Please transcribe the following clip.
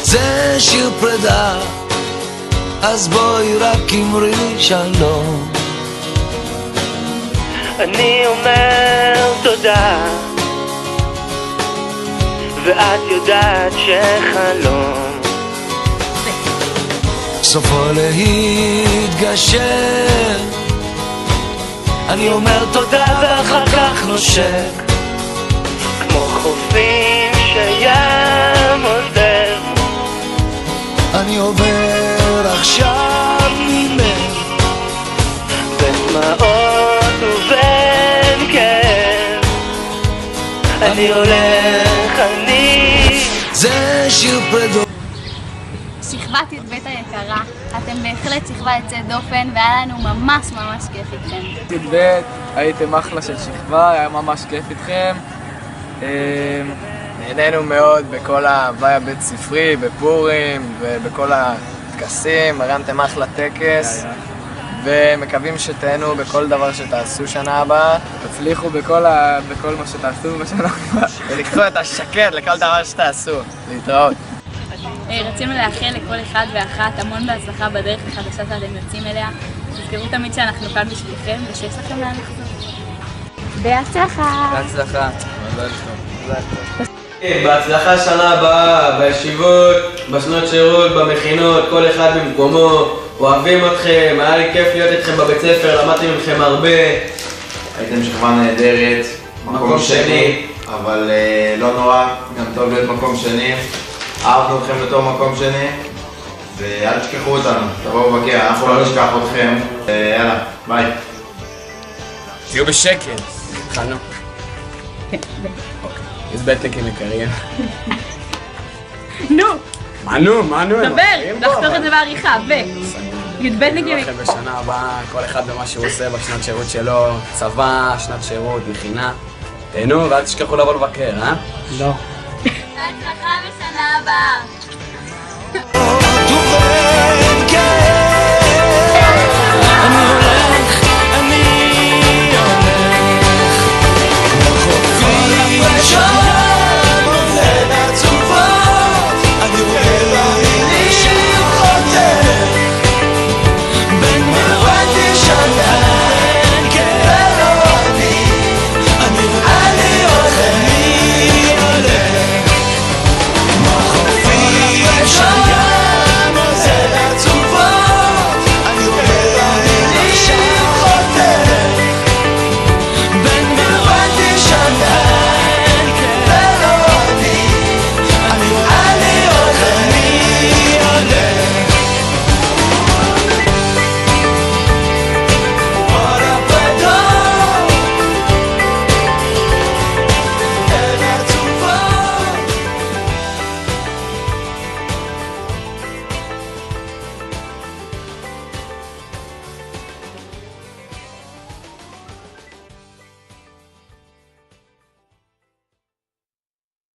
זה שיר פרידה, אז בואי רק אמרי שלום. אני אומר תודה, ואת יודעת שחלום סופו להתגשר. אני אומר תודה ואחר כך נושק, כמו חופים שים עוזב. אני עובר עכשיו ממך בין דמעות ובין כאב. אני הולך, זה שיר פרידות. שכבת י"ב היקרה, אתם בהחלט שכבה יוצאת דופן והיה לנו ממש כיף איתכם. י"ב, הייתם אחלה של שכבה, היה ממש כיף איתכם. נהנינו מאוד בכל ההוואי הבית ספרי, בפורים ובכל הטקסים, הרמתם אחלה טקס. ומקווים שתהנו בכל דבר שתעשו שנה הבאה. תצליחו בכל מה שתעשו בשנה הבאה. ולקחו את השקט לכל דבר שתעשו. להתראות. רצינו לאחל לכל אחד ואחת המון בהצלחה בדרך החדשה שאתם יוצאים אליה. תזכרו תמיד שאנחנו כאן בשבילכם ושיש לכם לאן לחזור. בהצלחה! בהצלחה. בהצלחה שנה הבאה, בישיבות, בשנות שירות, במכינות, כל אחד במקומו. אוהבים אתכם, היה לי כיף להיות איתכם בבית ספר, למדתי מכם הרבה. הייתם שכבה נהדרת, מקום שני, אבל לא נורא, גם טוב להיות מקום שני. אהבנו אתכם בתור מקום שני, ואל תשכחו אותנו, תבואו בקר, אנחנו לא נשכח אתכם. יאללה, ביי. תהיו בשקט. התחלנו. י"בניקים יקרים. נו! מה נו? דבר, לחתוך את זה בעריכה, י"בניקים יקרים. בשנה הבאה, כל אחד במה שהוא עושה בשנת שירות שלו, צבא, שנת שירות, מכינה. תהנו ואל תשכחו לבוא לבקר, אה? לא. בהצלחה בשנה הבאה.